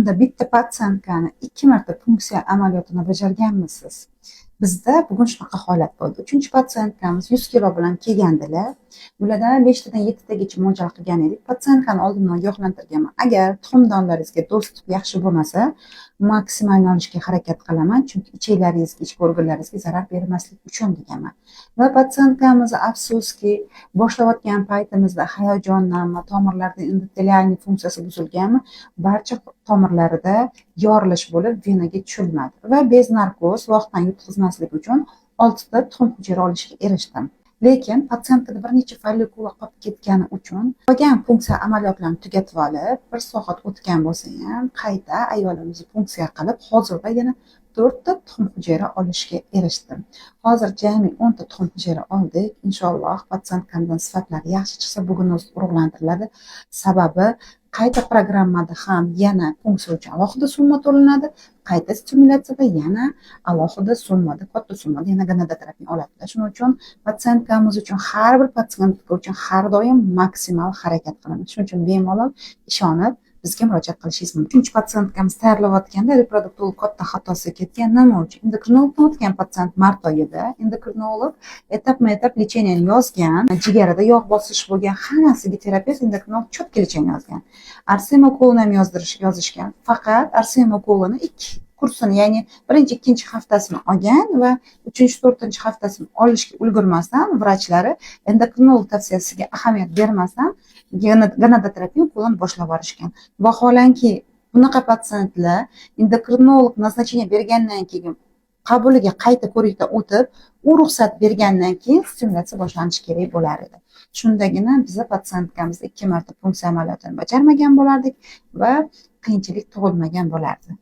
kunda bitta patsientkani 2 marta punksiya amaliyotini bajarganmisiz? Bizda bugun shunaqa holat bo'ldi. 3-patsientkamiz 100 kilo bilan kelgandilar. Ulardan 5 tadan 7 tagacha mo'ljal qilgan edik. Patsientkani oldindan ogohlantirganman. Agar tuxumdonlaringizga dostуп yaxshi bo'lmasa, maksimal olishga harakat qilaman, chunki ichaklaringizga, ichki organlaringizga zarar bermaslik uchun deganman. Va patsientkamiz afsuski boshlayotgan paytimizda hayajonlanma, tomirlarda endotelialniy funksiyasi buzilganmi, barcha tomirlarida yorilish bo'lib venaga tushilmadi va bez narkoz vaqtdan yutqizmaslik uchun 6 ta tuxum hujayra olishga erishdim. Lekin patsientkada bir necha follikula qolib ketgani uchun qolgan punksiya amaliyotlarini tugatib olib, 1 soat o'tgan bo'lsa ham qayta ayolimizni punksiya qilib, hozirda yana 4 ta tuxum hujayra olishga erishdim. Hozir jami 10 ta tuxum hujayra oldik. Inshaalloh patsientkamdan sifatlari yaxshi chiqsa, bugun o'zi urug'lantiriladi. Sababi qayta programmada ham yana funksiya uchun alohida summa to'lanadi, qayta stimulyatsiyada yana alohida summada, katta summada yana gonadoterapiya oladilar. Shuning uchun patsientkamiz uchun har bir patsientka uchun har doim maksimal harakat qilamiz. Shuning uchun bemalol ishonib bizga murojaat qilishingiz mumkin. 3-patsientkamiz tayyorlayotganda reproduktolog katta xatosi ketgan. Nima uchun? Endokrinologdan o'tgan patsient mart oyida endokrinolog etapma-etap lecheniani yozgan, jigarida yog' bosish bo'lgan, hammasiga terapevt endokrinolog четко lecheniya yozgan. Arsen ukolini ham yozishgan. Faqat arsen ukolini 2 kursini, ya'ni 1-2 haftasini olgan va 3-4 haftasini olishga ulgurmasdan vrachlari endokrinolog tavsiyasiga ahamiyat bermasdan gonadoterapiya ukolini boshlab yuborishgan. Vaholanki bunaqa patsientlar endokrinolog назначение bergandan keyin qabuliga qayta ko'rikdan o'tib, u ruxsat bergandan keyin stimulyatsiya boshlanishi kerak bo'lar edi. Shundagina biza patsientkamiz 2 marta punksiya amaliyotini bajarmagan bo'lardik va qiyinchilik tug'ilmagan bo'lardi.